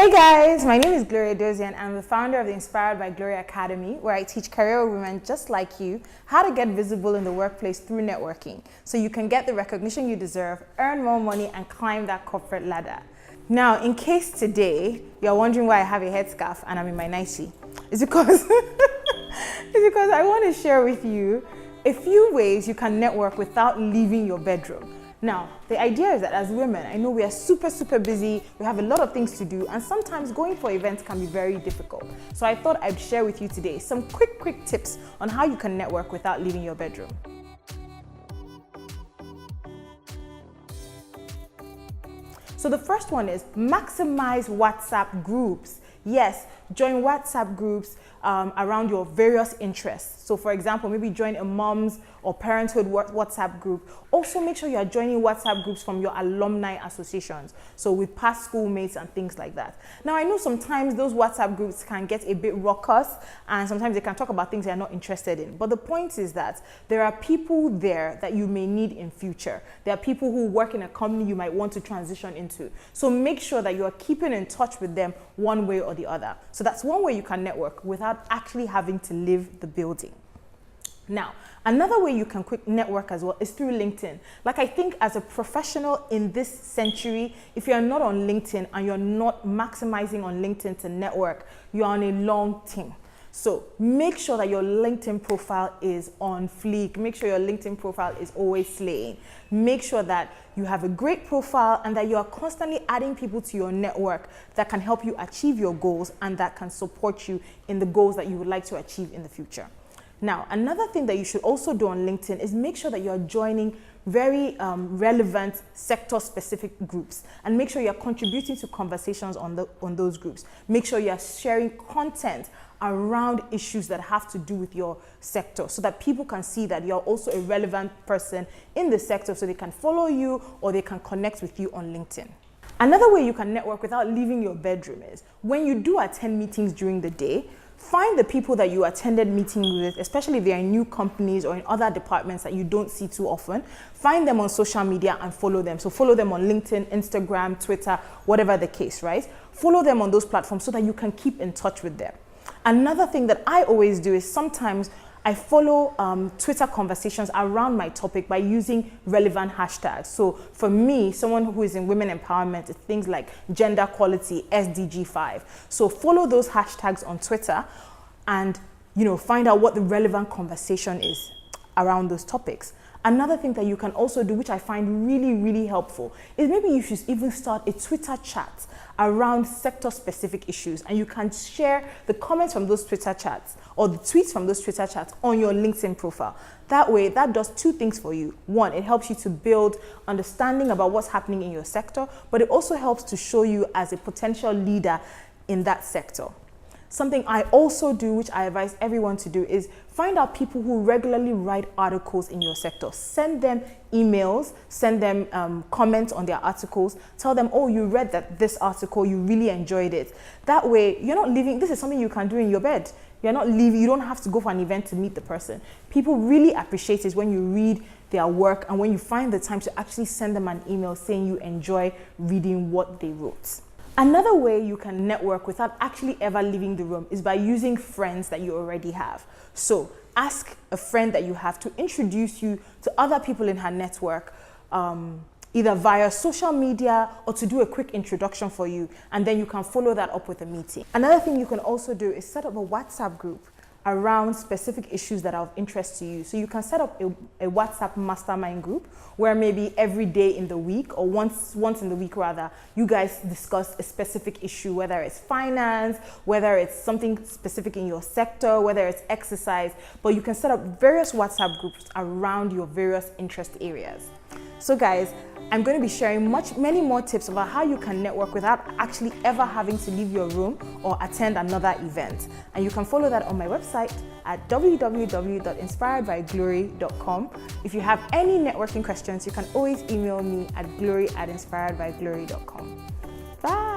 Hey guys, my name is Gloria Dozie and I'm the founder of the Inspired by Gloria Academy, where I teach career women just like you how to get visible in the workplace through networking so you can get the recognition you deserve, earn more money, and climb that corporate ladder. Now, in case today you're wondering why I have a headscarf and I'm in my nightie, it's because I want to share with you a few ways you can network without leaving your bedroom. Now, the idea is that as women, I know we are super busy, we have a lot of things to do, and sometimes going for events can be very difficult. So I thought I'd share with you today some quick tips on how you can network without leaving your bedroom. So the first one is maximize WhatsApp groups. Yes, join WhatsApp groups around your various interests. So for example, maybe join a mom's or parenthood WhatsApp group. Also make sure you are joining WhatsApp groups from your alumni associations. So with past schoolmates and things like that. Now I know sometimes those WhatsApp groups can get a bit raucous and sometimes they can talk about things you're not interested in. But the point is that there are people there that you may need in future. There are people who work in a company you might want to transition into. So make sure that you are keeping in touch with them one way or the other. So that's one way you can network without actually having to leave the building. Now, another way you can quick network as well is through LinkedIn. Like I think as a professional in this century, if you're not on LinkedIn and you're not maximizing on LinkedIn to network, you're on a long team. So make sure that your LinkedIn profile is on fleek. Make sure your LinkedIn profile is always slaying. Make sure that you have a great profile and that you are constantly adding people to your network that can help you achieve your goals and that can support you in the goals that you would like to achieve in the future. Now, another thing that you should also do on LinkedIn is make sure that you're joining very relevant sector-specific groups and make sure you're contributing to conversations on those groups. Make sure you're sharing content around issues that have to do with your sector so that people can see that you're also a relevant person in the sector so they can follow you or they can connect with you on LinkedIn. Another way you can network without leaving your bedroom is when you do attend meetings during the day, find the people that you attended meetings with, especially if they are in new companies or in other departments that you don't see too often. Find them on social media and follow them. So follow them on LinkedIn, Instagram, Twitter, whatever the case, right? Follow them on those platforms so that you can keep in touch with them. Another thing that I always do is sometimes I follow Twitter conversations around my topic by using relevant hashtags. So for me, someone who is in women empowerment, it's things like gender equality, SDG 5. So follow those hashtags on Twitter and find out what the relevant conversation is around those topics. Another thing that you can also do, which I find really helpful, is maybe you should even start a Twitter chat around sector-specific issues, and you can share the comments from those Twitter chats or the tweets from those Twitter chats on your LinkedIn profile. That way, that does two things for you. One, it helps you to build understanding about what's happening in your sector, but it also helps to show you as a potential leader in that sector. Something I also do, which I advise everyone to do, is find out people who regularly write articles in your sector. Send them emails, send them comments on their articles. Tell them, oh, you read this article, you really enjoyed it. That way, you're not leaving. This is something you can do in your bed. You're not leaving. You don't have to go for an event to meet the person. People really appreciate it when you read their work and when you find the time to actually send them an email saying you enjoy reading what they wrote. Another way you can network without actually ever leaving the room is by using friends that you already have. So ask a friend that you have to introduce you to other people in her network, either via social media or to do a quick introduction for you, and then you can follow that up with a meeting. Another thing you can also do is set up a WhatsApp group around specific issues that are of interest to you. So you can set up a WhatsApp mastermind group where maybe every day in the week or once in the week rather, you guys discuss a specific issue, whether it's finance, whether it's something specific in your sector, whether it's exercise, but you can set up various WhatsApp groups around your various interest areas. So guys, I'm going to be sharing many more tips about how you can network without actually ever having to leave your room or attend another event. And you can follow that on my website at www.inspiredbyglory.com. If you have any networking questions, you can always email me at glory@inspiredbyglory.com. Bye!